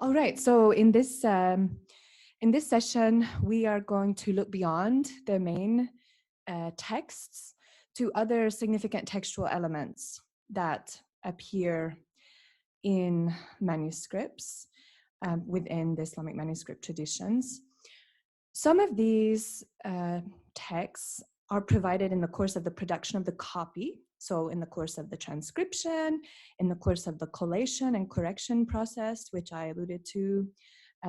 All right, so in this session, we are going to look beyond the main texts to other significant textual elements that appear in manuscripts within the Islamic manuscript traditions. Some of these texts are provided in the course of the production of the copy. So in the course of the transcription, in the course of the collation and correction process, which I alluded to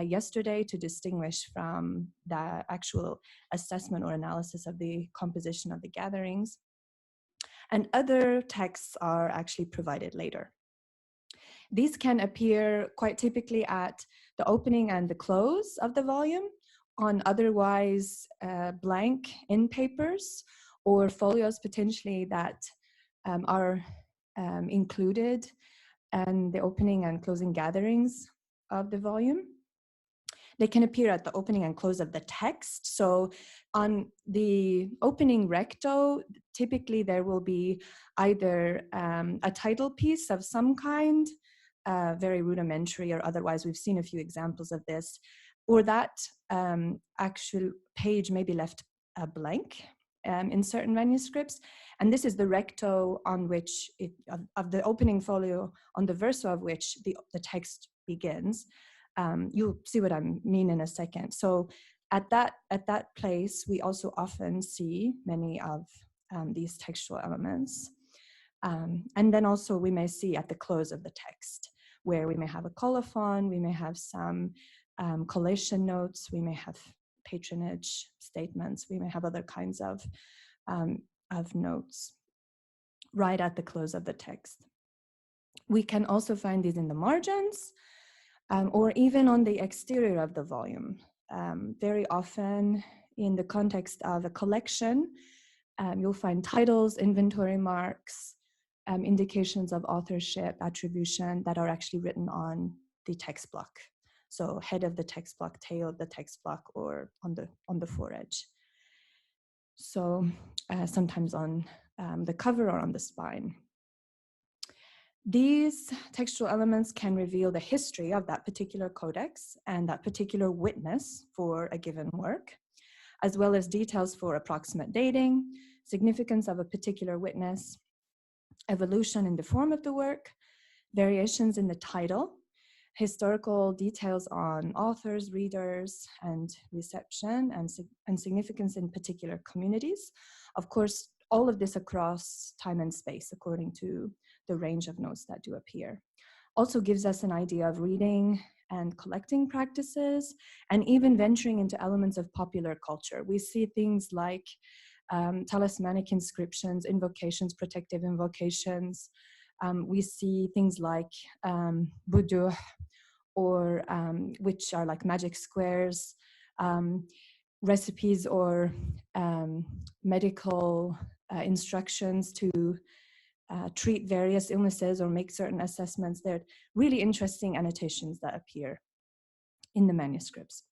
yesterday to distinguish from the actual assessment or analysis of the composition of the gatherings. And other texts are actually provided later. These can appear quite typically at the opening and the close of the volume, on otherwise blank in papers or folios potentially that are included in the opening and closing gatherings of the volume. They can appear at the opening and close of the text. So on the opening recto, typically there will be either a title piece of some kind, very rudimentary or otherwise. We've seen a few examples of this, or that actual page may be left blank in certain manuscripts. And this is the recto on which, of the opening folio, on the verso of which the text begins. You'll see what I mean in a second. So at that place, we also often see many of these textual elements. And then also we may see at the close of the text, where we may have a colophon, we may have some collation notes, we may have patronage statements, we may have other kinds of notes right at the close of the text. We can also find these in the margins, or even on the exterior of the volume. Very often in the context of a collection, you'll find titles, inventory marks, indications of authorship, attribution that are actually written on the text block. So head of the text block, tail of the text block, or on the foredge. So sometimes on the cover or on the spine. These textual elements can reveal the history of that particular codex and that particular witness for a given work, as well as details for approximate dating, significance of a particular witness, evolution in the form of the work, variations in the title, historical details on authors, readers, and reception, and significance in particular communities. Of course, all of this across time and space according to the range of notes that do appear. Also gives us an idea of reading and collecting practices, and even venturing into elements of popular culture. We see things like talismanic inscriptions, invocations, protective invocations. We see things like buduh, or which are like magic squares, recipes or medical instructions to treat various illnesses or make certain assessments. They're really interesting annotations that appear in the manuscripts.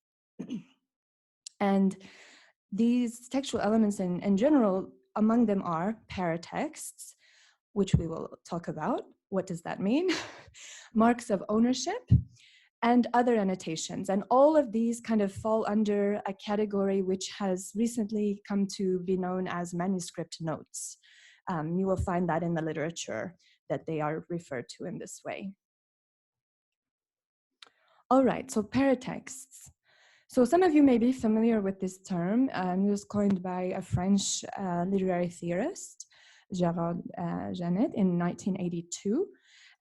And these textual elements in general, among them are paratexts, which we will talk about. What does that mean? Marks of ownership, and other annotations. And all of these kind of fall under a category which has recently come to be known as manuscript notes. You will find that in the literature that they are referred to in this way. All right, so paratexts. So some of you may be familiar with this term. It was coined by a French literary theorist, Gerard Janet, in 1982.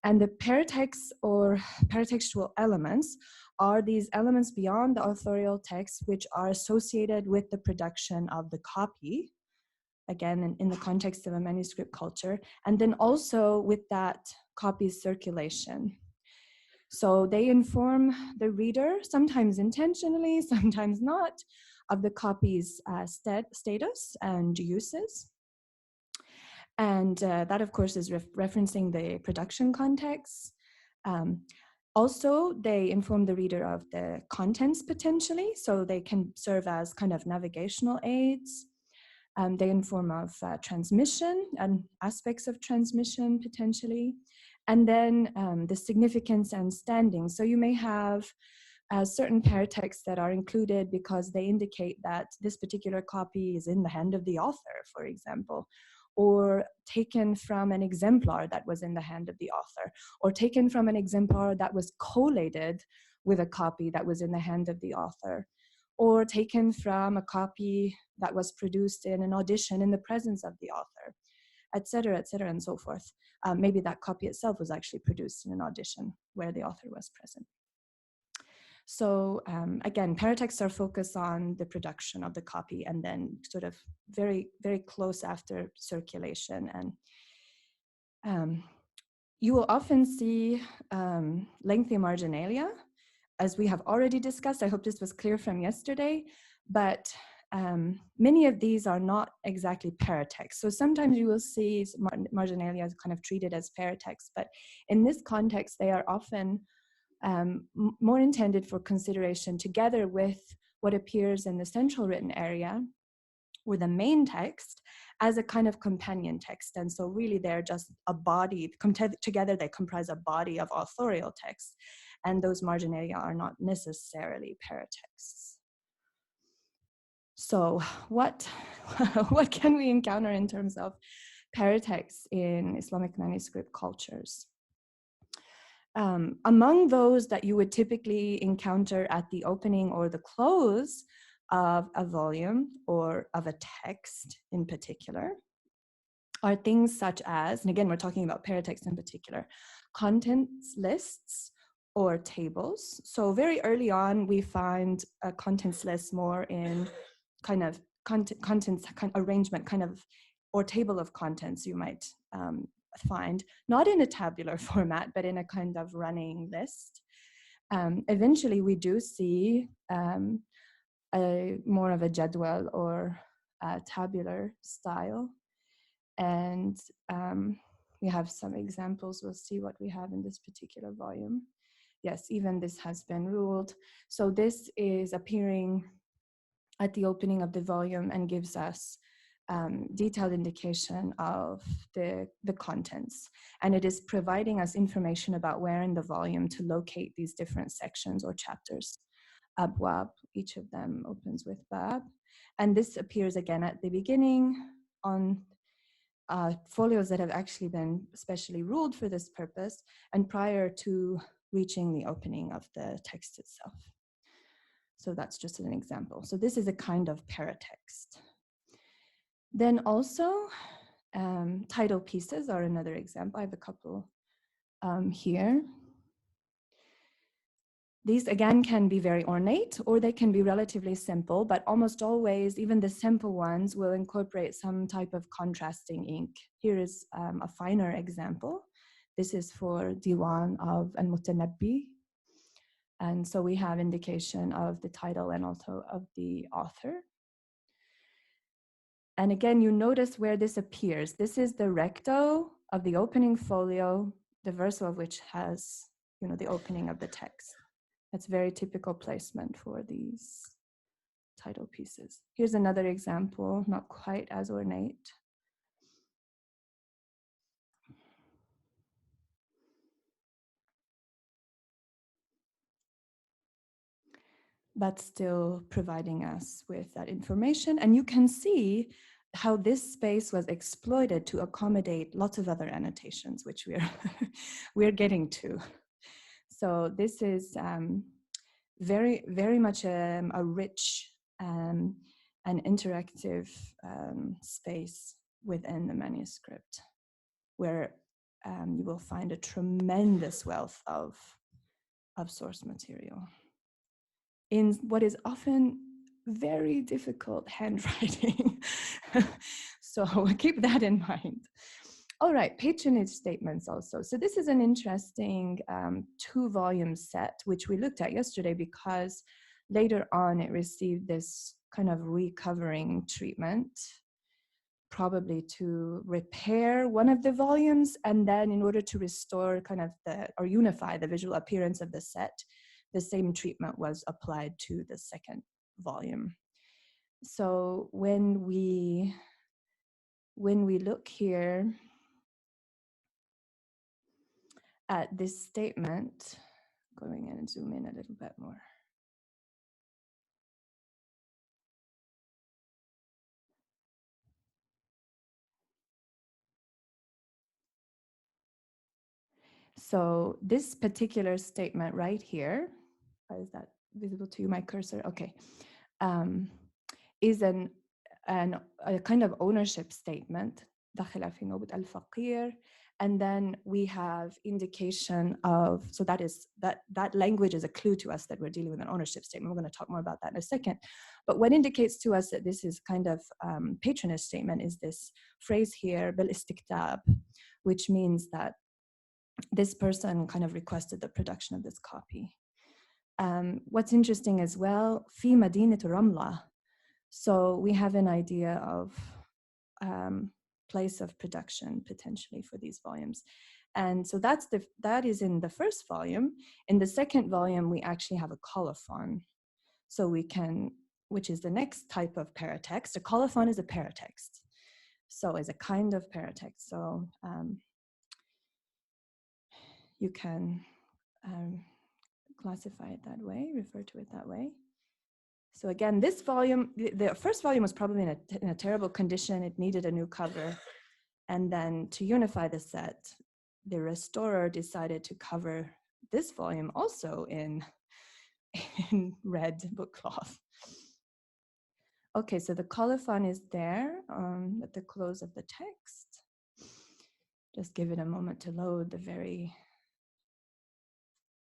And the paratexts or paratextual elements are these elements beyond the authorial text which are associated with the production of the copy, again, in the context of a manuscript culture, and then also with that copy's circulation. So they inform the reader, sometimes intentionally, sometimes not, of the copy's status and uses. And that, of course, is referencing the production context. Also, they inform the reader of the contents potentially, so they can serve as kind of navigational aids. They inform of transmission and aspects of transmission potentially, And then the significance and standing. So you may have certain paratexts that are included because they indicate that this particular copy is in the hand of the author, for example, or taken from an exemplar that was in the hand of the author, or taken from an exemplar that was collated with a copy that was in the hand of the author, or taken from a copy that was produced in an audition in the presence of the author, et cetera, and so forth. Maybe that copy itself was actually produced in an audition where the author was present. So again, paratexts are focused on the production of the copy and then sort of very, very close after circulation. And you will often see lengthy marginalia, as we have already discussed. I hope this was clear from yesterday, but many of these are not exactly paratexts. So sometimes you will see marginalia as kind of treated as paratexts, but in this context, they are often more intended for consideration together with what appears in the central written area or the main text as a kind of companion text. And so really they're just a body, together they comprise a body of authorial text, and those marginalia are not necessarily paratexts. So what can we encounter in terms of paratexts in Islamic manuscript cultures? Among those that you would typically encounter at the opening or the close of a volume or of a text in particular are things such as, and again, we're talking about paratexts in particular, contents lists or tables. So very early on, we find a contents list more in kind of contents arrangement, kind of, or table of contents you might find, not in a tabular format, but in a kind of running list. Eventually, we do see more of a jadwal or a tabular style. And we have some examples. We'll see what we have in this particular volume. Yes, even this has been ruled. So this is appearing at the opening of the volume and gives us detailed indication of the contents. And it is providing us information about where in the volume to locate these different sections or chapters. Abwab, each of them opens with bab. And this appears again at the beginning on folios that have actually been specially ruled for this purpose and prior to reaching the opening of the text itself. So that's just an example. So this is a kind of paratext. Then also, title pieces are another example. I have a couple here. These again can be very ornate or they can be relatively simple, but almost always, even the simple ones will incorporate some type of contrasting ink. Here is a finer example. This is for Diwan of Al-Mutanabbi. And so we have indication of the title and also of the author. And again, you notice where this appears. This is the recto of the opening folio, the verso of which has, the opening of the text. That's very typical placement for these title pieces. Here's another example, not quite as ornate. But still providing us with that information. And you can see how this space was exploited to accommodate lots of other annotations, which we're getting to. So this is very, very much a rich and interactive space within the manuscript, where you will find a tremendous wealth of source material in what is often very difficult handwriting. So keep that in mind. All right, patronage statements also. So this is an interesting 2-volume set, which we looked at yesterday because later on it received this kind of recovering treatment, probably to repair one of the volumes, and then in order to restore kind of or unify the visual appearance of the set, the same treatment was applied to the second volume. So when we look here, at this statement, going in and zoom in a little bit more. So this particular statement right here, is that visible to you, my cursor? Okay, is a kind of ownership statement. داخلة في نوبة الفقير. And then we have indication of, so that language is a clue to us that we're dealing with an ownership statement. We're going to talk more about that in a second. But what indicates to us that this is kind of patronage statement is this phrase here, بالاستكتاب, which means that this person kind of requested the production of this copy. What's interesting as well, في مدينة رملة. So we have an idea of place of production potentially for these volumes. And so that is in the first volume. In the second volume, we actually have a colophon. So we can, which is the next type of paratext. A colophon is a paratext. So it's a kind of paratext. So you can classify it that way, refer to it that way. So again, this volume, the first volume was probably in a terrible condition. It needed a new cover. And then to unify the set, the restorer decided to cover this volume also in red book cloth. Okay, so the colophon is there at the close of the text. Just give it a moment to load the very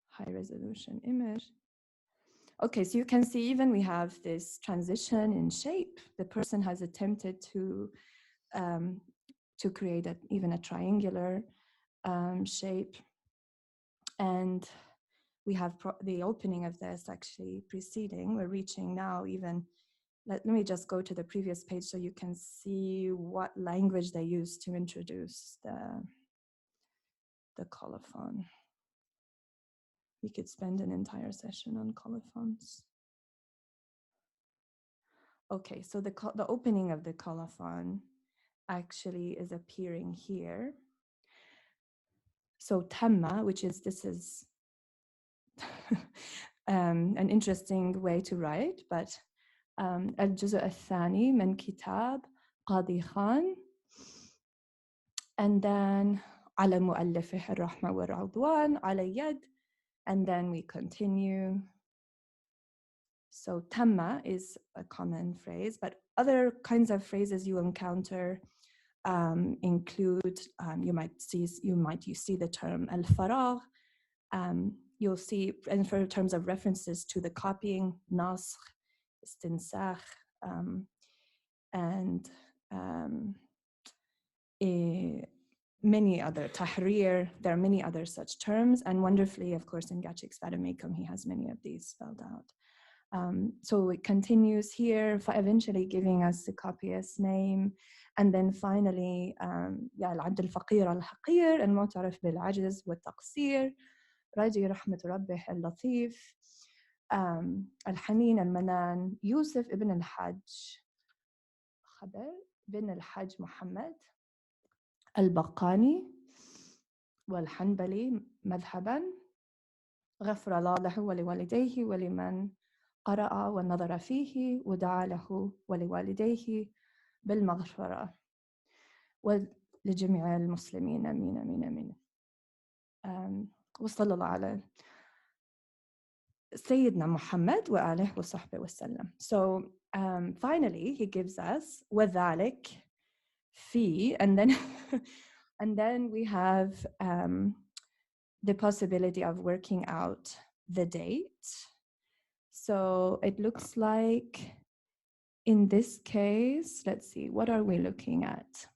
high resolution image. Okay, so you can see even we have this transition in shape. The person has attempted to create even a triangular shape. And we have the opening of this actually preceding. We're reaching now even, let me just go to the previous page so you can see what language they use to introduce the colophon. We could spend an entire session on colophons. Okay, so the opening of the colophon actually is appearing here. So tamma, this is an interesting way to write, but الجزء الثاني من كتاب قاضي خان, and then على مؤلفه الرحمة والرضوان على يد, and then we continue. So tamma is a common phrase, but other kinds of phrases you encounter include, you might see the term al-faragh. You'll see, and for terms of references to the copying, naskh, istinsakh, and many other, tahrir, there are many other such terms, and wonderfully, of course, in Gatchik's Vademecum, he has many of these spelled out. So it continues here, eventually giving us the copyist's name, and then finally, العبد الفقير الحقير المعترف بالعجز والتقصير راجي رحمة ربه اللطيف الحنين المنان يوسف ابن الحج خبر بن الحج محمد البقاني والحنبلي مذهبا غفر الله له ولوالديه ولمن قرأ ونظر فيه ودعا له ولوالديه بالمغفرة ولجميع المسلمين آمين آمين آمين. وصلى الله على سيدنا محمد وآله وصحبه وسلم. So finally he gives us وذلك في, and then and then we have the possibility of working out the date. So it looks like in this case, let's see, what are we looking at?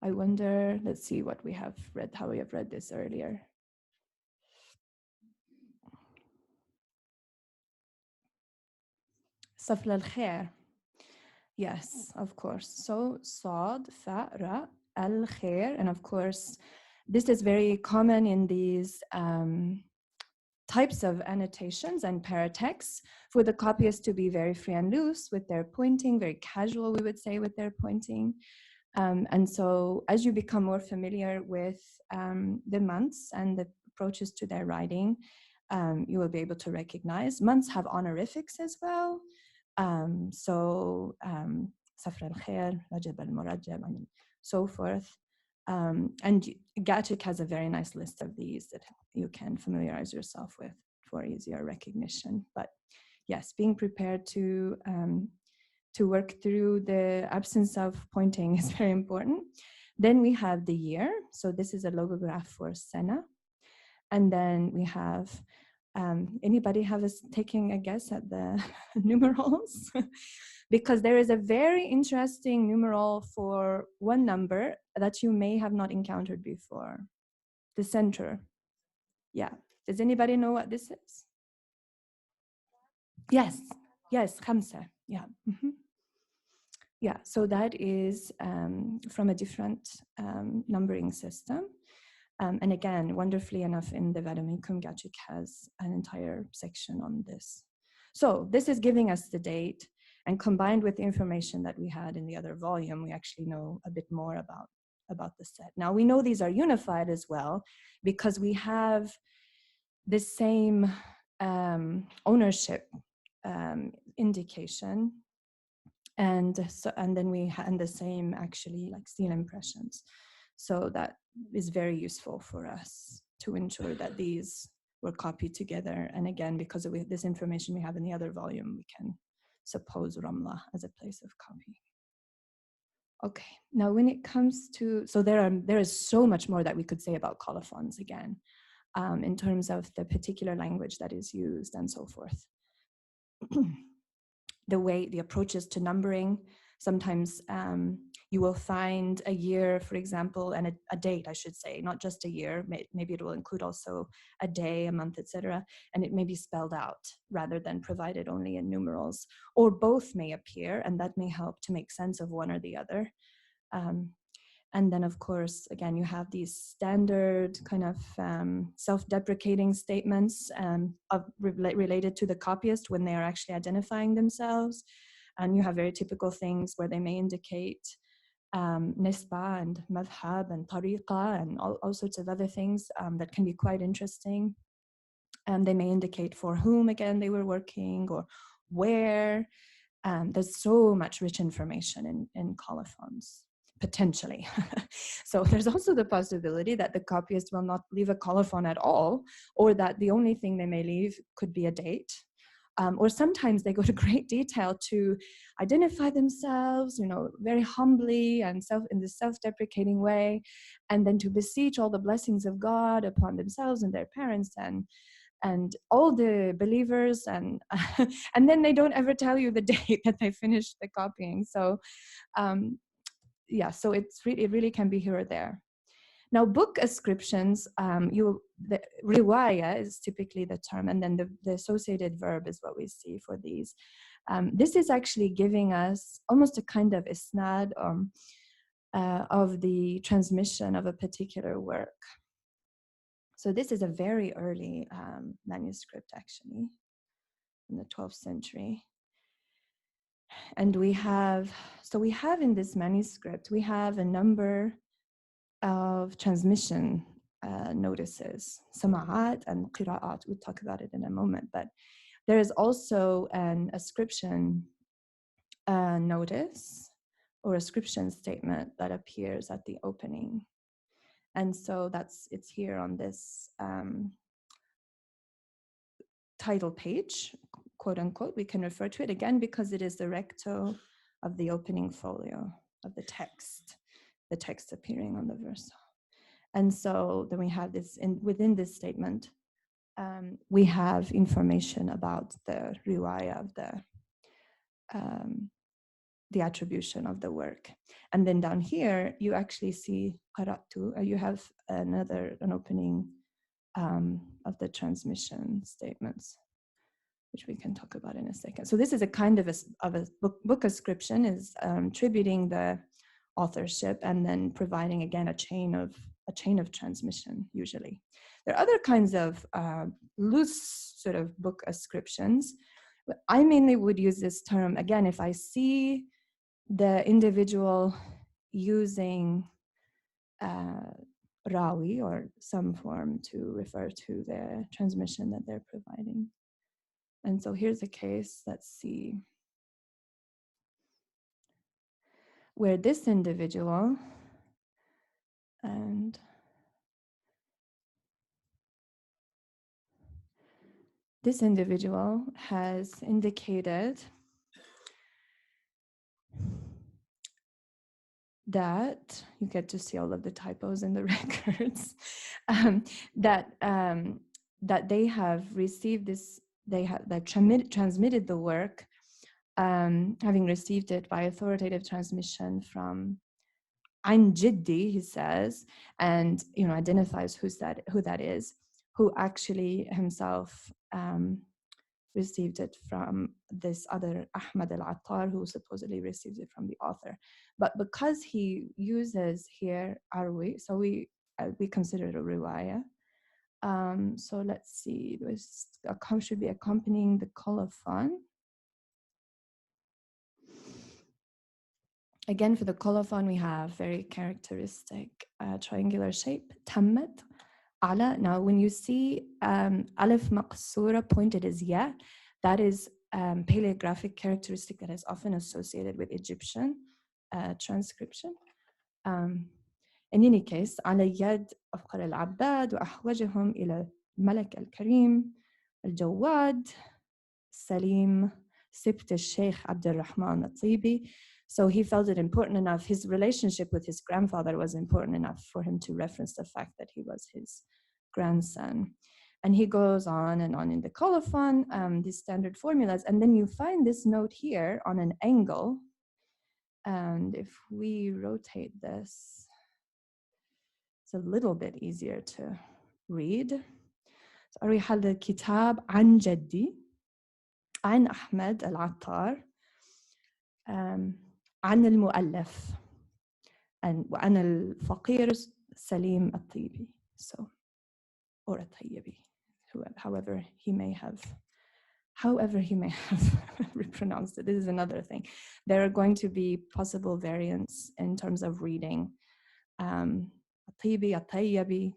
I wonder, let's see what we have read, how we have read this earlier. Safla al-khair. Yes, of course. So Sad, Fa, Ra, al-khair. And of course, this is very common in these types of annotations and paratexts, for the copyists to be very free and loose with their pointing, very casual, we would say, with their pointing. And so as you become more familiar with the months and the approaches to their writing, you will be able to recognize. Months have honorifics as well. So Safar al-Khair, Rajab al-Murajab, and so forth. And Gatic has a very nice list of these that you can familiarize yourself with for easier recognition. But yes, being prepared to work through the absence of pointing is very important. Then we have the year. So this is a logograph for Sena. And then we have, anybody have us taking a guess at the numerals? Because there is a very interesting numeral for one number that you may have not encountered before. The center. Yeah. Does anybody know what this is? Yes. Yes, khamsa. Yeah. Yeah, so that is from a different numbering system. And again, wonderfully enough, in the Vadamecum, Gatic has an entire section on this. So this is giving us the date, and combined with the information that we had in the other volume, we actually know a bit more about the set. Now, we know these are unified as well, because we have the same ownership indication. And then we had the same actually like seal impressions. So that is very useful for us to ensure that these were copied together. And again, because of this information we have in the other volume, we can suppose Ramla as a place of copy. Okay, now when it comes to, so there is so much more that we could say about colophons again, in terms of the particular language that is used and so forth. The approaches to numbering. Sometimes you will find a year, for example, and a date, I should say, not just a year. Maybe it will include also a day, a month, etc. And it may be spelled out rather than provided only in numerals, or both may appear, and that may help to make sense of one or the other. And then, of course, again, you have these standard kind of self-deprecating statements related to the copyist when they are actually identifying themselves. And you have very typical things where they may indicate nisba and madhab and tariqa and all sorts of other things that can be quite interesting. And they may indicate for whom, again, they were working or where. There's so much rich information in colophons. Potentially. So there's also the possibility that the copyist will not leave a colophon at all, or that the only thing they may leave could be a date. Or sometimes they go to great detail to identify themselves, very humbly and in this self-deprecating way, and then to beseech all the blessings of God upon themselves and their parents and all the believers, and and then they don't ever tell you the date that they finished the copying. So yeah, so it really can be here or there. Now, book ascriptions, the riwaya is typically the term, and then the associated verb is what we see for these. This is actually giving us almost a kind of isnad of the transmission of a particular work. So this is a very early manuscript, actually, in the 12th century. And we have in this manuscript, we have a number of transmission notices, sama'at and qira'at. We'll talk about it in a moment, but there is also an ascription notice or ascription statement that appears at the opening. And so it's here on this title page, quote unquote. We can refer to it again because it is the recto of the opening folio of the text appearing on the verso. And so then we have this, within this statement, we have information about the riwaya of the attribution of the work. And then down here, you actually see qara'tu, you have an opening of the transmission statements, which we can talk about in a second. So this is a kind of a book ascription, is attributing the authorship and then providing again a chain of transmission. Usually there are other kinds of loose sort of book ascriptions. I mainly would use this term again if I see the individual using Rawi or some form to refer to the transmission that they're providing. And so here's a case, let's see, where this individual and this individual has indicated that, you get to see all of the typos in the records, that they have received this, they have transmitted the work, having received it by authoritative transmission from An Jiddi, he says, and identifies who that is, who actually himself received it from this other Ahmad al-Attar, who supposedly received it from the author. But because he uses here Arwi, so we consider it a riwayah. So let's see, this should be accompanying the colophon. Again, for the colophon, we have very characteristic triangular shape, tammat, ala. Now, when you see alif maqsura pointed as ya, that is paleographic characteristic that is often associated with Egyptian transcription. In any case, على يد أفقر العباد وأحوجهم إلى الملك الكريم الجواد سليم سبت الشيخ عبد الرحمن الطيبي. So he felt it important enough, his relationship with his grandfather was important enough for him to reference the fact that he was his grandson. And he goes on and on in the colophon, these standard formulas. And then you find this note here on an angle. And if we rotate this, it's a little bit easier to read. أريح الكتاب عن جدي عن أحمد العطار عن المؤلف وأنا الفقير سليم الطيبي. So, or الطيبي, however he may have repronounced it. This is another thing. There are going to be possible variants in terms of reading. الطيبي, الطيبي.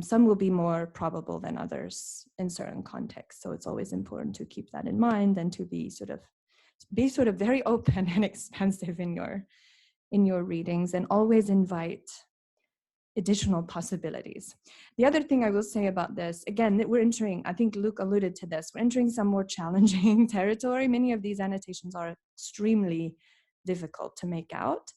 Some will be more probable than others in certain contexts. So it's always important to keep that in mind and to be sort of very open and expansive in your readings, and always invite additional possibilities. The other thing I will say about this, again, that we're entering, I think Luke alluded to this, we're entering some more challenging territory. Many of these annotations are extremely difficult to make out.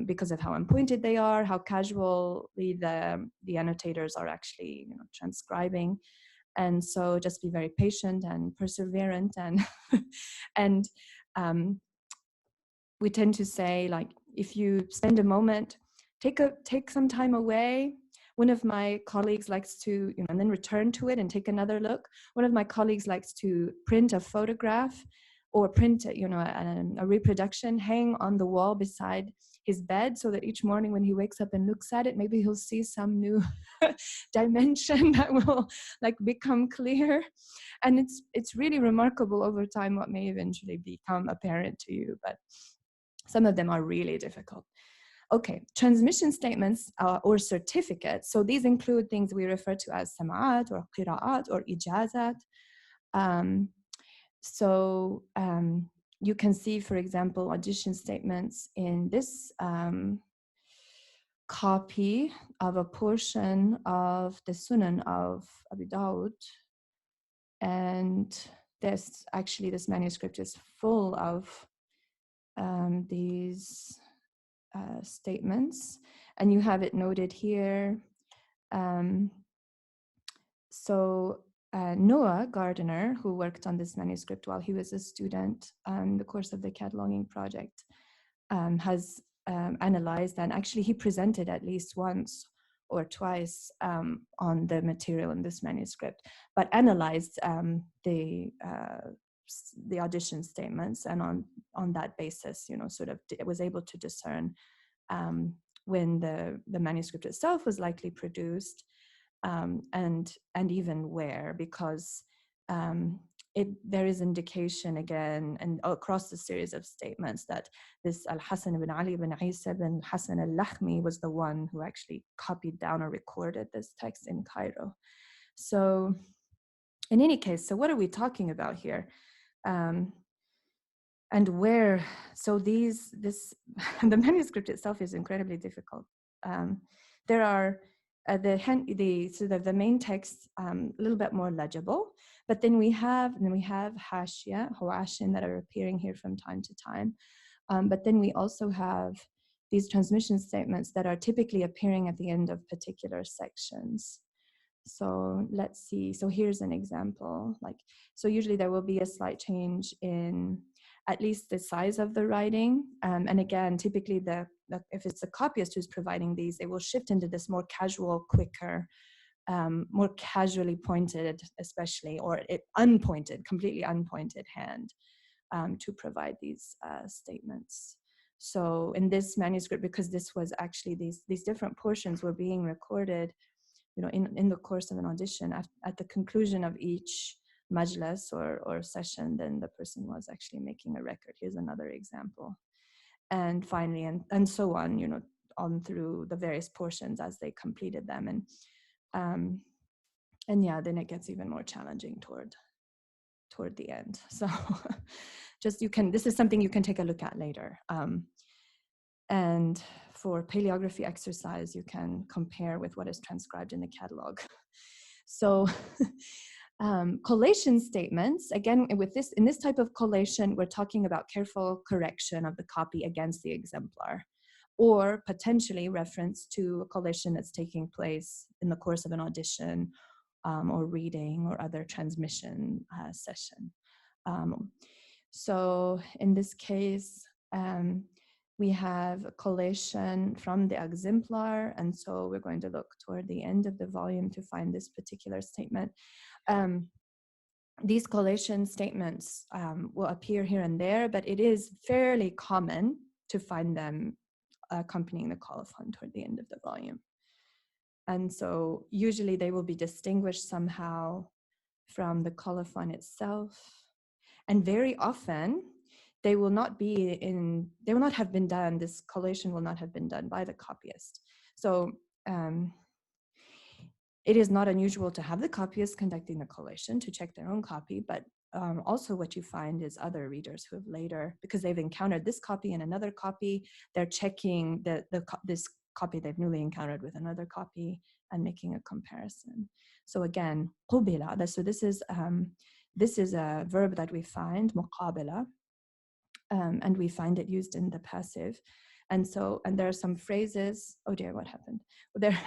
Because of how unpointed they are, how casually the annotators are actually transcribing. And so just be very patient and perseverant. And we tend to say, like, if you spend a moment, take some time away. One of my colleagues likes to, and then return to it and take another look. One of my colleagues likes to print a photograph or print a reproduction, hang on the wall beside his bed, so that each morning when he wakes up and looks at it, maybe he'll see some new dimension that will become clear. And it's really remarkable over time what may eventually become apparent to you, but some of them are really difficult. Okay, transmission statements or certificates. So these include things we refer to as sama'at or qira'at or ijazat. You can see, for example, audition statements in this copy of a portion of the Sunan of Abu Dawud. And this manuscript is full of these statements, and you have it noted here. Noah Gardner, who worked on this manuscript while he was a student in the course of the cataloging project, has analyzed, and actually he presented at least once or twice on the material in this manuscript, but analyzed the audition statements, and on that basis, it was able to discern when the manuscript itself was likely produced, and even where, because there is indication again and across the series of statements that this Al-Hasan ibn Ali ibn Isa ibn Hasan al-Lakhmi was the one who actually copied down or recorded this text in Cairo. So in any case, so what are we talking about here? And where, so the manuscript itself is incredibly difficult. There are the main text a little bit more legible, but then we have hashia, hawashin that are appearing here from time to time. But then we also have these transmission statements that are typically appearing at the end of particular sections. So let's see, so here's an example. So usually there will be a slight change in at least the size of the writing. And again, typically if it's a copyist who's providing these, they will shift into this more casual, quicker, more casually pointed, especially, or unpointed, completely unpointed hand to provide these statements. So in this manuscript, because this was actually, these different portions were being recorded, in the course of an audition, at the conclusion of each majlis or session, then the person was actually making a record. Here's another example. And finally, and so on, on through the various portions as they completed them. And yeah, then it gets even more challenging toward the end. So this is something you can take a look at later. And for paleography exercise, you can compare with what is transcribed in the catalog. So collation statements, again, in this type of collation, we're talking about careful correction of the copy against the exemplar, or potentially reference to a collation that's taking place in the course of an audition or reading or other transmission session. So in this case, we have a collation from the exemplar, and so we're going to look toward the end of the volume to find this particular statement. These collation statements will appear here and there, but it is fairly common to find them accompanying the colophon toward the end of the volume. And so usually they will be distinguished somehow from the colophon itself. And very often they will not have been done, this collation will not have been done by the copyist. So it is not unusual to have the copyist conducting the collation to check their own copy, but also what you find is other readers who have later, because they've encountered this copy and another copy, they're checking this copy they've newly encountered with another copy and making a comparison. So again, qubila, so this is a verb that we find, muqabila, and we find it used in the passive. And there are some phrases, oh dear, what happened? There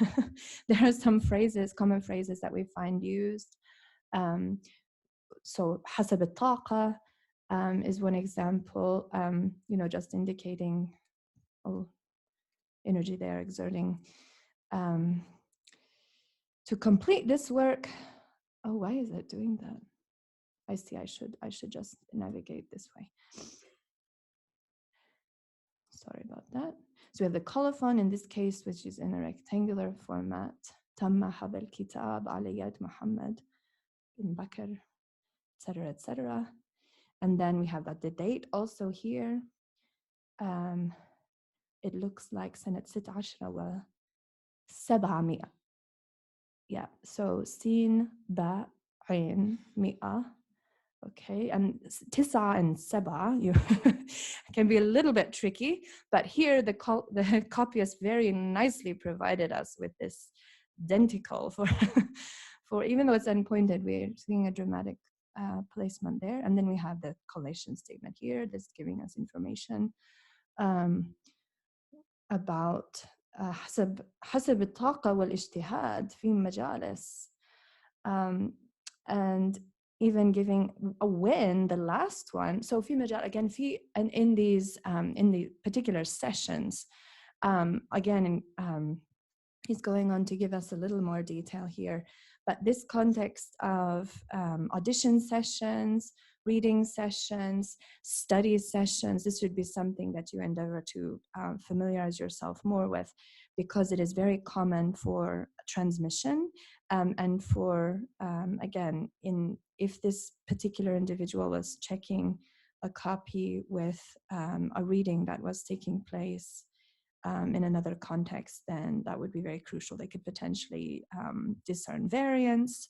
are some phrases, common phrases that we find used. So حسب الطاقة is one example, just indicating energy they are exerting to complete this work. Oh, why is it doing that? I see, I should just navigate this way. Sorry about that. So we have the colophon in this case, which is in a rectangular format. تم حفظ الكتاب على يد محمد بن بكر, etc., etc. And then we have the date also here. It looks like سنة 16 و700. Yeah, so sin ba ain mi'a. Okay, and tisa and seba can be a little bit tricky, but here the copyist very nicely provided us with this denticle for even though it's unpointed, we're seeing a dramatic placement there. And then we have the collation statement here, that's giving us information about حسب الطاقة والاجتهاد في مجالس, and even giving a win, the last one. So في مجال, again, and in the particular sessions, again, he's going on to give us a little more detail here, but this context of audition sessions, reading sessions, study sessions, this should be something that you endeavor to familiarize yourself more with, because it is very common for transmission and for, again, if this particular individual was checking a copy with a reading that was taking place in another context, then that would be very crucial. They could potentially discern variants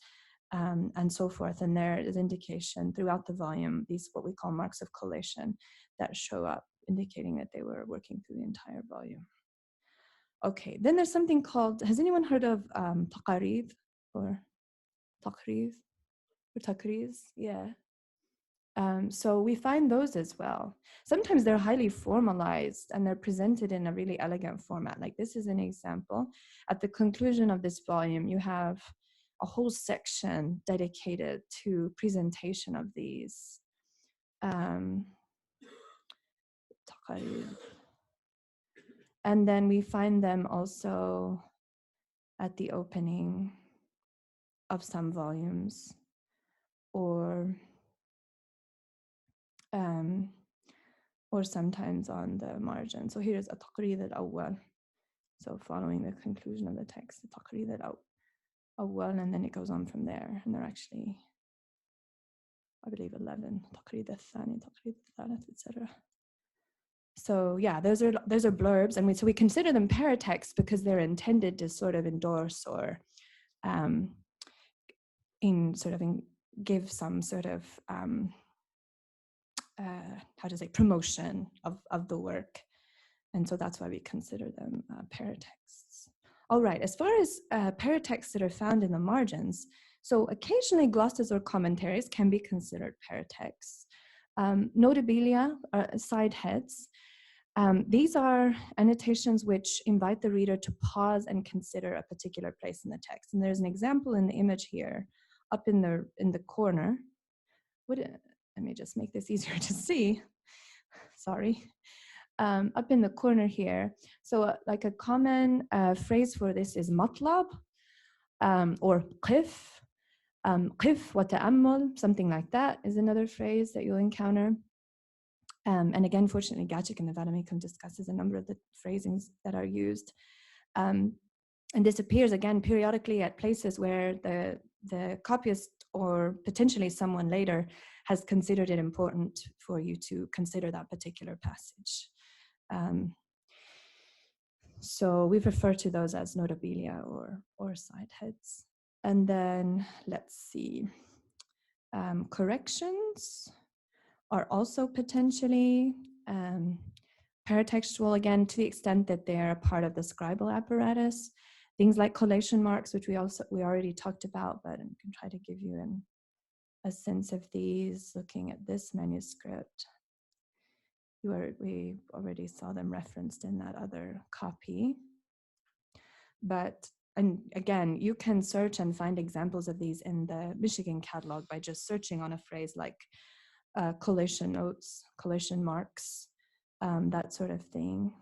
and so forth. And there is indication throughout the volume, these what we call marks of collation that show up, indicating that they were working through the entire volume. Okay, then there's something called, has anyone heard of taqarib or taqriz or taqriz? Yeah. So we find those as well. Sometimes they're highly formalized and they're presented in a really elegant format. Like this is an example. At the conclusion of this volume, you have a whole section dedicated to presentation of these. And then we find them also at the opening of some volumes, or sometimes on the margin. So here's a taqrid al-awwal. So following the conclusion of the text, the taqrid al-awwal, and then it goes on from there. And they're actually, I believe, 11. Taqrid al-thani, taqrid al-thalith, etc. So yeah, those are blurbs, and so we consider them paratexts because they're intended to sort of endorse or give some sort of promotion of the work, and so that's why we consider them paratexts. All right, as far as paratexts that are found in the margins, so occasionally glosses or commentaries can be considered paratexts. Notabilia, side heads. These are annotations which invite the reader to pause and consider a particular place in the text. And there's an example in the image here, up in the corner. Let me just make this easier to see. Sorry. Up in the corner here. So like a common phrase for this is matlab or qif. Qif wa ta'ammul, something like that is another phrase that you'll encounter. And again, fortunately, Gatchik in the Vadamekum discusses a number of the phrasings that are used. And this appears again periodically at places where the copyist or potentially someone later has considered it important for you to consider that particular passage. So we refer to those as notabilia or side heads. And then let's see, corrections are also potentially paratextual, again, to the extent that they are a part of the scribal apparatus. Things like collation marks, which we already talked about, but I can try to give you a sense of these looking at this manuscript. We already saw them referenced in that other copy. And again, you can search and find examples of these in the Michigan catalog by just searching on a phrase like collation notes, collation marks, that sort of thing.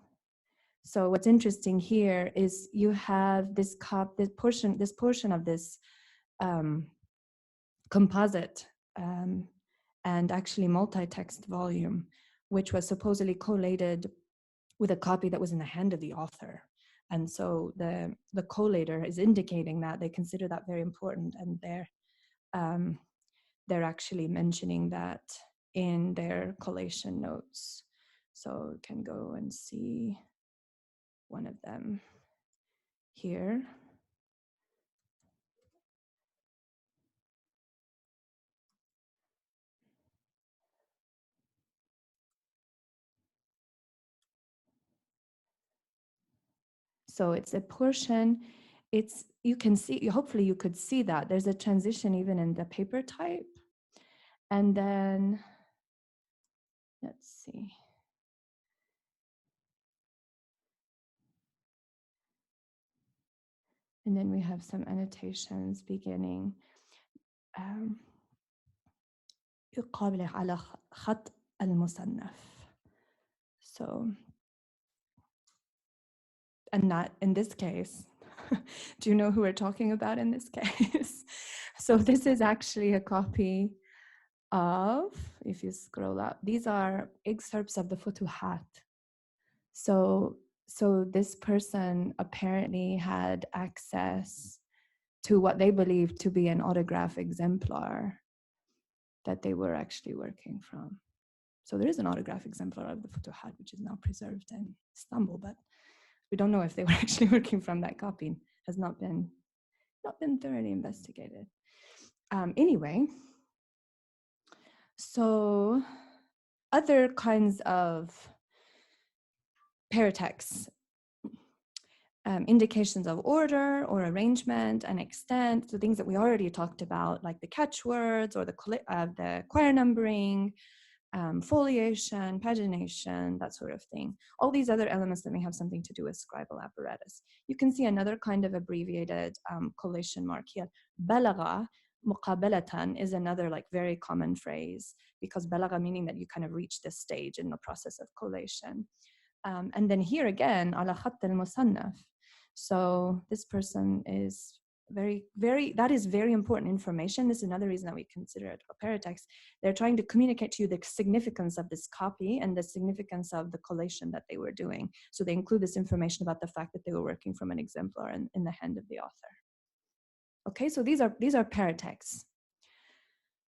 So what's interesting here is you have this portion of this composite and actually multi-text volume, which was supposedly collated with a copy that was in the hand of the author. And so the collator is indicating that they consider that very important, and they're actually mentioning that in their collation notes. So you can go and see one of them here. So it's a portion, you can see, hopefully you could see that there's a transition even in the paper type. And then, let's see. And then we have some annotations beginning. يقابله على خط المصنف. So, and not in this case. Do you know who we're talking about in this case? So this is actually a copy of, if you scroll up, these are excerpts of the Futuhat. So So this person apparently had access to what they believed to be an autograph exemplar that they were actually working from. So there is an autograph exemplar of the Futuhat, which is now preserved in Istanbul, but we don't know if they were actually working from that copy. Has not been thoroughly investigated. Anyway, so other kinds of paratexts, indications of order or arrangement and extent, so things that we already talked about, like the catchwords or the quire numbering, foliation, pagination, that sort of thing. All these other elements that may have something to do with scribal apparatus. You can see another kind of abbreviated collation mark here. Balagha muqabalatan is another like very common phrase, because balagha meaning that you kind of reach this stage in the process of collation. And then here again, ala khatt al-musannaf. So this person is that is very important information. This is another reason that we consider it a paratext. They're trying to communicate to you the significance of this copy and the significance of the collation that they were doing. So they include this information about the fact that they were working from an exemplar in the hand of the author. Okay, so these are paratexts.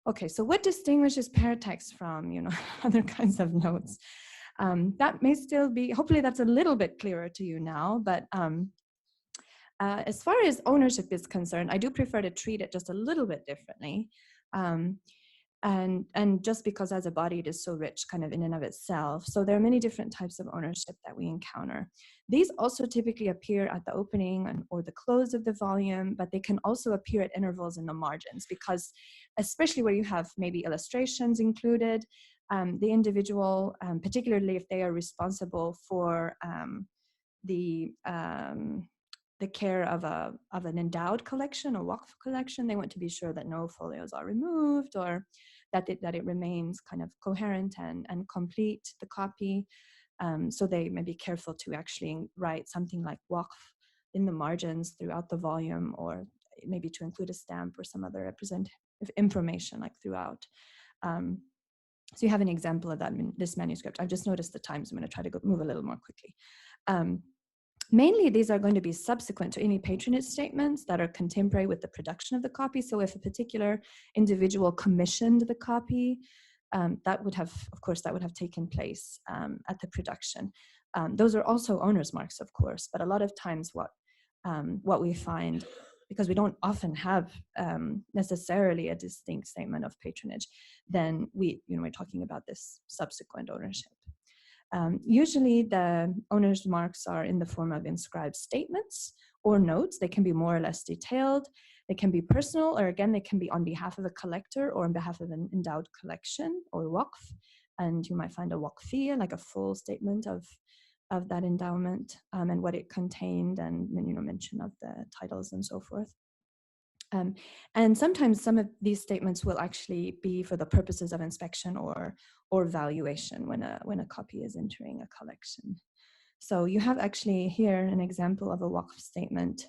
Okay, so what distinguishes paratexts from, other kinds of notes? That may still be, hopefully that's a little bit clearer to you now, but as far as ownership is concerned, I do prefer to treat it just a little bit differently. And just because as a body it is so rich kind of in and of itself. So there are many different types of ownership that we encounter. These also typically appear at the opening or the close of the volume, but they can also appear at intervals in the margins, because especially where you have maybe illustrations included, the individual, particularly if they are responsible for the care of an endowed collection or waqf collection, they want to be sure that no folios are removed, or that it remains kind of coherent and complete, the copy. So they may be careful to actually write something like waqf in the margins throughout the volume, or maybe to include a stamp or some other representative information like throughout. So you have an example of that in this manuscript. I've just noticed the time, so I'm going to try to move a little more quickly. Mainly, these are going to be subsequent to any patronage statements that are contemporary with the production of the copy. So if a particular individual commissioned the copy, that would have taken place at the production. Those are also owner's marks, of course, but a lot of times what we find, because we don't often have necessarily a distinct statement of patronage, then we're talking about this subsequent ownership. Usually the owner's marks are in the form of inscribed statements or notes. They can be more or less detailed. They can be personal, or again, they can be on behalf of a collector or on behalf of an endowed collection or waqf. And you might find a waqfiyya, like a full statement of that endowment and what it contained, and mention of the titles and so forth. And sometimes some of these statements will actually be for the purposes of inspection or valuation when a copy is entering a collection. So you have actually here an example of a waqf statement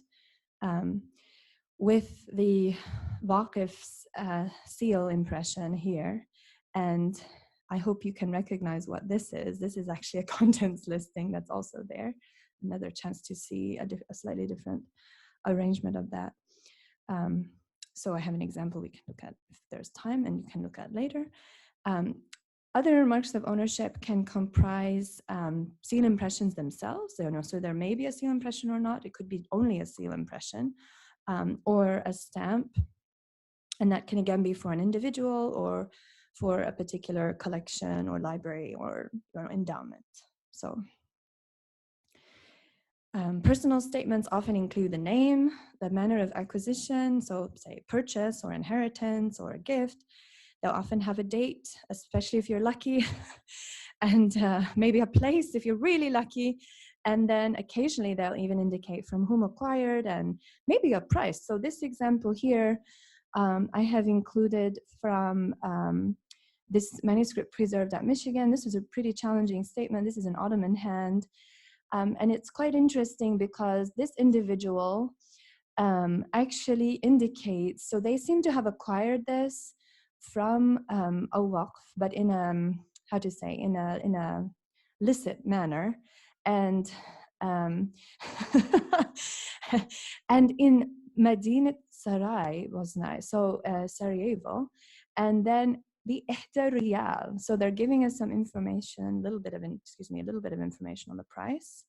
with the waqif's seal impression here. And I hope you can recognize what this is. This is actually a contents listing that's also there. Another chance to see a slightly different arrangement of that. So I have an example we can look at if there's time, and you can look at later. Other marks of ownership can comprise seal impressions themselves. So there may be a seal impression or not. It could be only a seal impression or a stamp. And that can again be for an individual or for a particular collection or library or endowment. So personal statements often include the name, the manner of acquisition, so say purchase or inheritance or a gift. They'll often have a date, especially if you're lucky, and maybe a place if you're really lucky. And then occasionally they'll even indicate from whom acquired and maybe a price. So this example here, I have included from this manuscript preserved at Michigan. This was a pretty challenging statement. This is an Ottoman hand. And it's quite interesting because this individual actually indicates, so they seem to have acquired this from a waqf, but in a, in a licit manner. And And in Medina Sarai was nice, so Sarajevo, and then the Ihda Riyal. So they're giving us some information, a little bit of information on the price.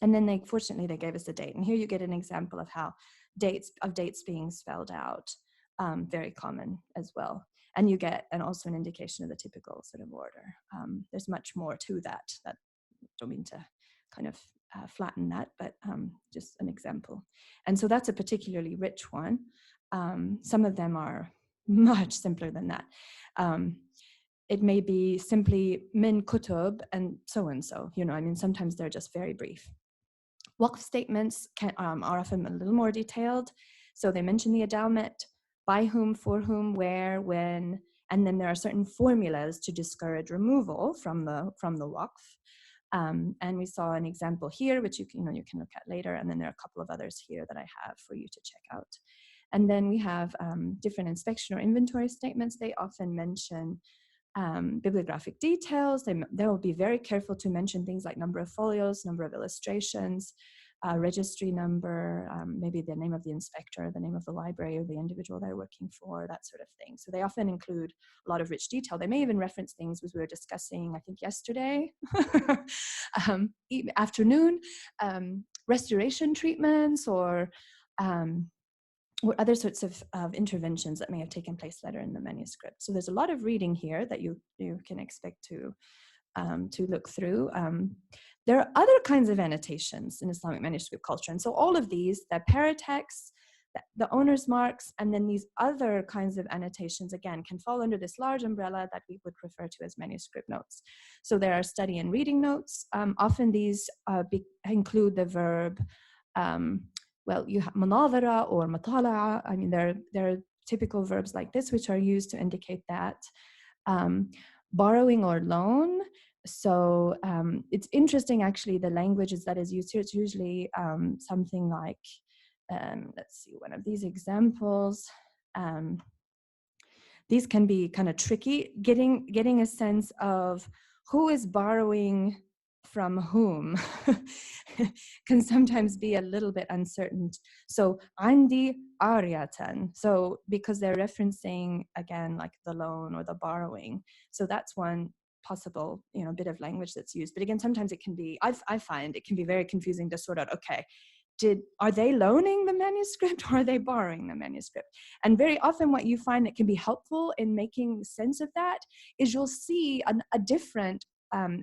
And then fortunately they gave us a date. And here you get an example of how dates being spelled out, very common as well. And you get also an indication of the typical sort of order. There's much more to that. I don't mean to kind of flatten that, but just an example. And so that's a particularly rich one. Some of them are much simpler than that. It may be simply min kutub and so, you know, I mean, sometimes they're just very brief. Waqf statements are often a little more detailed. So they mention the endowment, by whom, for whom, where, when, and then there are certain formulas to discourage removal from the waqf. And we saw an example here, which you can look at later, and then there are a couple of others here that I have for you to check out. And then we have different inspection or inventory statements. They often mention bibliographic details. They will be very careful to mention things like number of folios, number of illustrations, registry number, maybe the name of the inspector, the name of the library or the individual they're working for, that sort of thing. So they often include a lot of rich detail. They may even reference things as we were discussing, I think yesterday afternoon, restoration treatments or other sorts of interventions that may have taken place later in the manuscript. So there's a lot of reading here that you can expect to look through. There are other kinds of annotations in Islamic manuscript culture. And so all of these, the paratexts, the owner's marks, and then these other kinds of annotations, again, can fall under this large umbrella that we would refer to as manuscript notes. So there are study and reading notes. Often these include the verb, well, you have manadara or matala'a. I mean, there are typical verbs like this, which are used to indicate that. Borrowing or loan. So it's interesting, actually, the languages that is used here. It's usually something like, let's see, one of these examples. These can be kind of tricky. Getting a sense of who is borrowing from whom can sometimes be a little bit uncertain. So andi aryatan. So because they're referencing, again, like the loan or the borrowing. So that's one possible, bit of language that's used. But again, sometimes it can be, I find it can be very confusing to sort out, okay, are they loaning the manuscript or are they borrowing the manuscript? And very often what you find that can be helpful in making sense of that is you'll see a different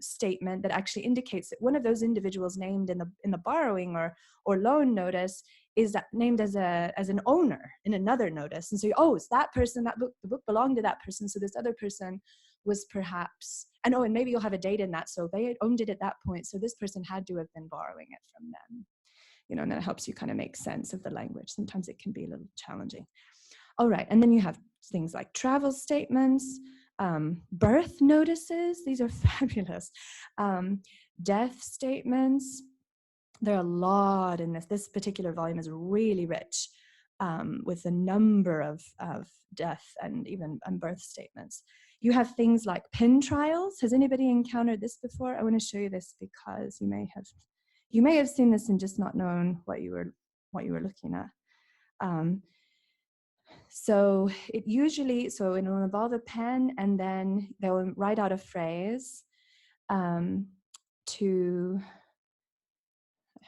statement that actually indicates that one of those individuals named in the borrowing or loan notice is named as an owner in another notice. And so, it's that person, the book belonged to that person. So this other person was perhaps, and maybe you'll have a date in that. So they owned it at that point. So this person had to have been borrowing it from them. And that helps you kind of make sense of the language. Sometimes it can be a little challenging. All right, and then you have things like travel statements, birth notices. These are fabulous. Death statements. There are a lot in this. This particular volume is really rich with a number of death and even birth statements. You have things like pen trials. Has anybody encountered this before? I want to show you this because you may have seen this and just not known what you were looking at. So it'll involve a pen, and then they'll write out a phrase I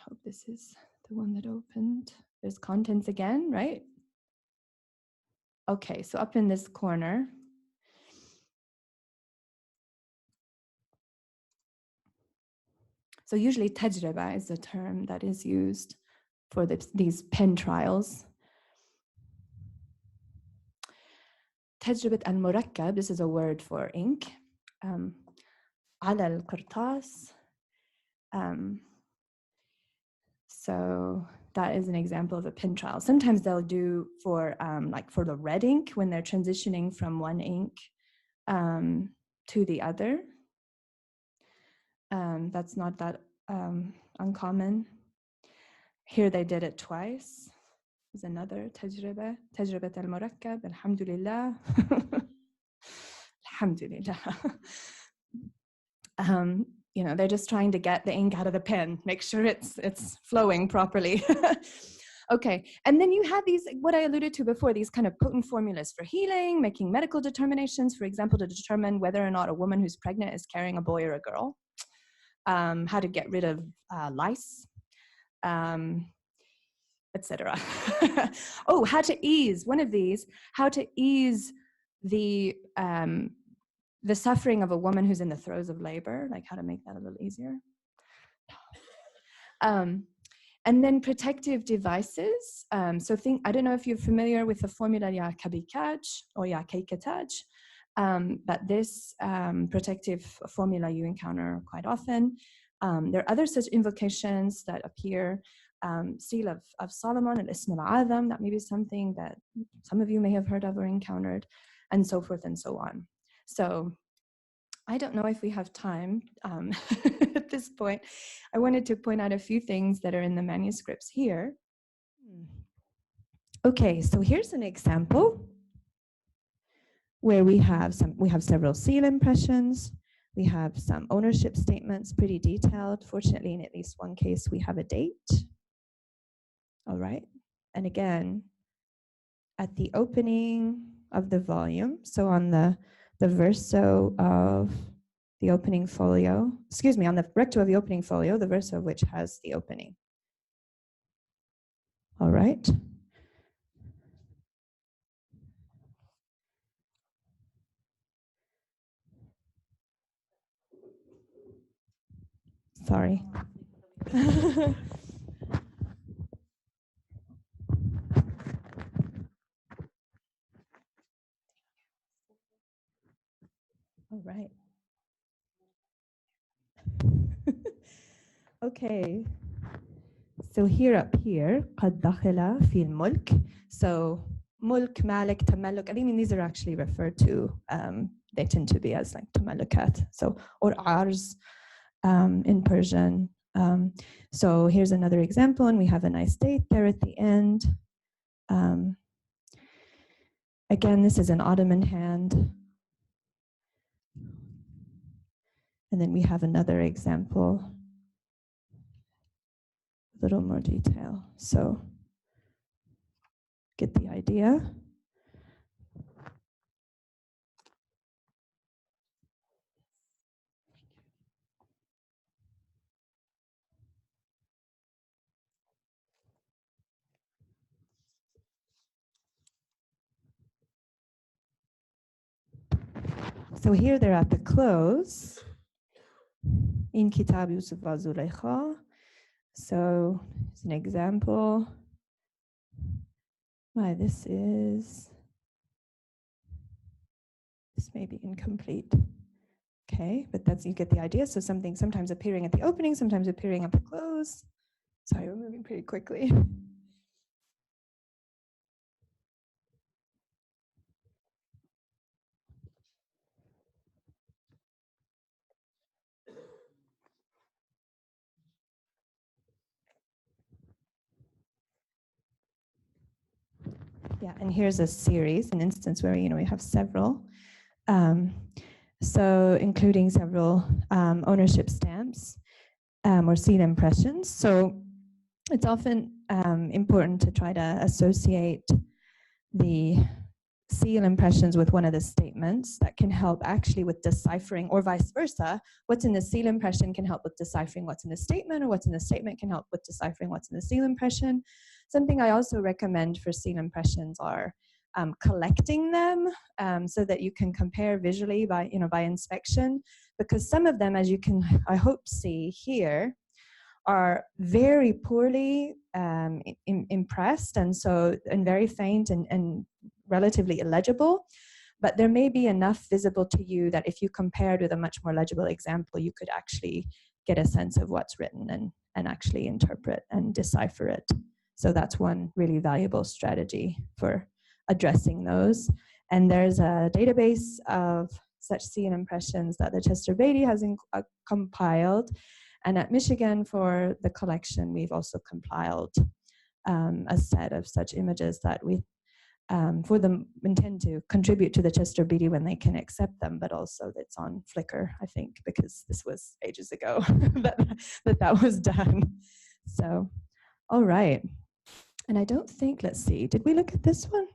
hope this is the one that opened. There's contents again, right? Okay, so up in this corner, so usually tajriba is the term that is used for these pen trials. Tajribat al-murakkab, this is a word for ink. Ala al-qirtas. So that is an example of a pen trial. Sometimes they'll do for the red ink when they're transitioning from one ink to the other. That's not that uncommon. Here they did it twice. There's another tajriba al-murakkab, alhamdulillah. Alhamdulillah. you know, they're just trying to get the ink out of the pen, make sure it's flowing properly. Okay, and then you have these, what I alluded to before, these kind of potent formulas for healing, making medical determinations, for example, to determine whether or not a woman who's pregnant is carrying a boy or a girl, how to get rid of lice, etc. Oh, how to ease, one of these, how to ease the suffering of a woman who's in the throes of labor, like how to make that a little easier. And then protective devices. So I don't know if you're familiar with the formula Ya Kabikaj or Ya Keikataj, but this protective formula you encounter quite often. There are other such invocations that appear. Seal of Solomon, Al-Ism al-Azam, that may be something that some of you may have heard of or encountered, and so forth and so on. So I don't know if we have time at this point. I wanted to point out a few things that are in the manuscripts here. Okay, so here's an example where we have several seal impressions. We have some ownership statements, pretty detailed. Fortunately, in at least one case, we have a date. All right, and again, at the opening of the volume, so on the verso of the opening folio, excuse me, on the recto of the opening folio, the verso of which has the opening. All right. Sorry. All right. Okay. So here up here, قد دخل في الملك. So mulk, malik, tamalluk. I mean, these are actually referred to. They tend to be as like tamallukat. So or ars in Persian. So here's another example, and we have a nice date there at the end. Again, this is an Ottoman hand. And then we have another example, a little more detail. So get the idea. So here they're at the close. In Kitab Yusuf wa Zulaykha. So it's an example. Why this may be incomplete. Okay, but that's, you get the idea. So something sometimes appearing at the opening, sometimes appearing at the close. Sorry, we're moving pretty quickly. Yeah, and here's a series, an instance where, you know, we have several. So including several ownership stamps or seal impressions. So it's often important to try to associate the seal impressions with one of the statements. That can help actually with deciphering, or vice versa. What's in the seal impression can help with deciphering what's in the statement, or what's in the statement can help with deciphering what's in the seal impression. Something I also recommend for seal impressions are collecting them so that you can compare visually by inspection, because some of them, as you can, I hope, see here, are very poorly impressed, and very faint and relatively illegible. But there may be enough visible to you that if you compared with a much more legible example, you could actually get a sense of what's written and actually interpret and decipher it. So that's one really valuable strategy for addressing those. And there's a database of such seal impressions that the Chester Beatty has compiled. And at Michigan, for the collection, we've also compiled a set of such images that we for them intend to contribute to the Chester Beatty when they can accept them, but also that's on Flickr, I think, because this was ages ago that was done. So, all right. And I don't think, let's see, did we look at this one?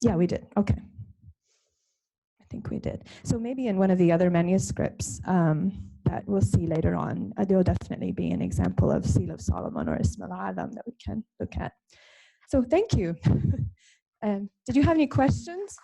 Yeah, we did. Okay. I think we did. So maybe in one of the other manuscripts that we'll see later on, there'll definitely be an example of Seal of Solomon or Ism al-Azam that we can look at. So thank you. Did you have any questions?